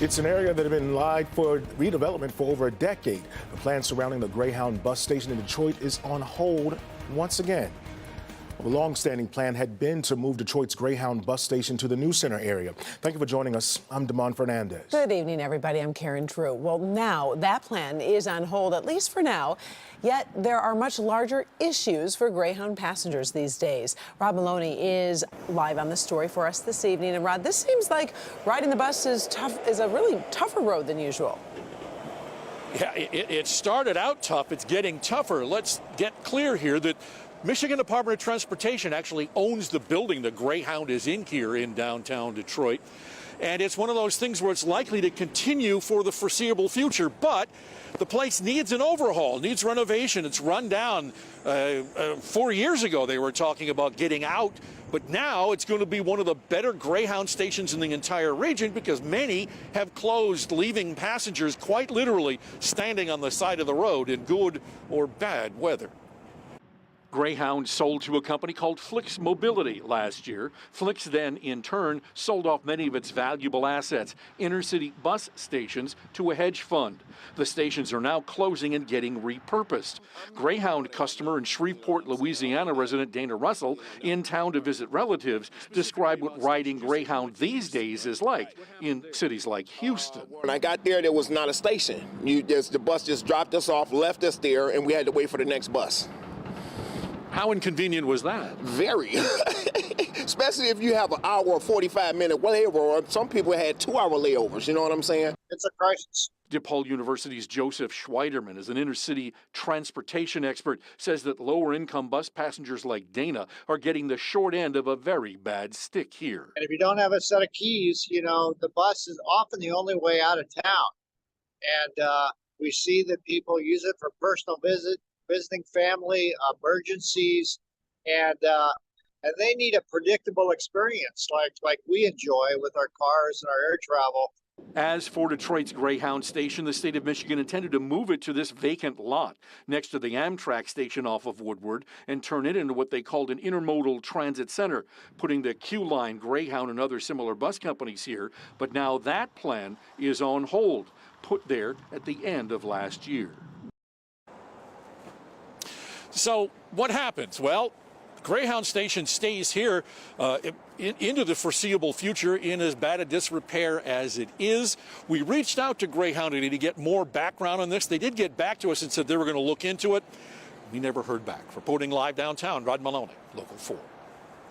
It's an area that had been lied for redevelopment for over a decade. The plan surrounding the Greyhound bus station in Detroit is on hold once again. The long-standing plan had been to move Detroit's Greyhound bus station to the New Center area. Thank you for joining us. I'm Damon Fernandez. Good evening, everybody. I'm Karen Drew. Well, now that plan is on hold, at least for now. Yet there are much larger issues for Greyhound passengers these days. Rod Maloney is live on the story for us this evening. And Rod, this seems like riding the bus is a really tougher road than usual. Yeah, it started out tough. It's getting tougher. Let's get clear here that Michigan Department of Transportation actually owns the building the Greyhound is in here in downtown Detroit. And it's one of those things where it's likely to continue for the foreseeable future. But the place needs an overhaul, needs renovation. It's run down. 4 years ago, they were talking about getting out. But now it's going to be one of the better Greyhound stations in the entire region because many have closed, leaving passengers quite literally standing on the side of the road in good or bad weather. Greyhound sold to a company called Flix Mobility last year. Flix then, in turn, sold off many of its valuable assets, intercity bus stations, to a hedge fund. The stations are now closing and getting repurposed. Greyhound customer and Shreveport, Louisiana resident Dana Russell, in town to visit relatives, described what riding Greyhound these days is like in cities like Houston. When I got there was not a station. The bus just dropped us off, left us there, and we had to wait for the next bus. How inconvenient was that? Very. Especially if you have an hour or 45-minute layover, or some people had 2-hour layovers, you know what I'm saying? It's a crisis. DePaul University's Joseph Schweiderman is an intercity transportation expert, says that lower-income bus passengers like Dana are getting the short end of a very bad stick here. And if you don't have a set of keys, the bus is often the only way out of town. And we see that people use it for personal visiting family, emergencies, and they need a predictable experience like we enjoy with our cars and our air travel. As for Detroit's Greyhound station, the state of Michigan intended to move it to this vacant lot next to the Amtrak station off of Woodward and turn it into what they called an intermodal transit center, putting the Q Line, Greyhound, and other similar bus companies here. But now that plan is on hold, put there at the end of last year. So what happens? Well, Greyhound Station stays here into the foreseeable future in as bad a disrepair as it is. We reached out to Greyhound to get more background on this. They did get back to us and said they were going to look into it. We never heard back. Reporting live downtown, Rod Maloney, Local 4.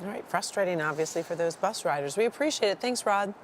All right, frustrating, obviously, for those bus riders. We appreciate it. Thanks, Rod.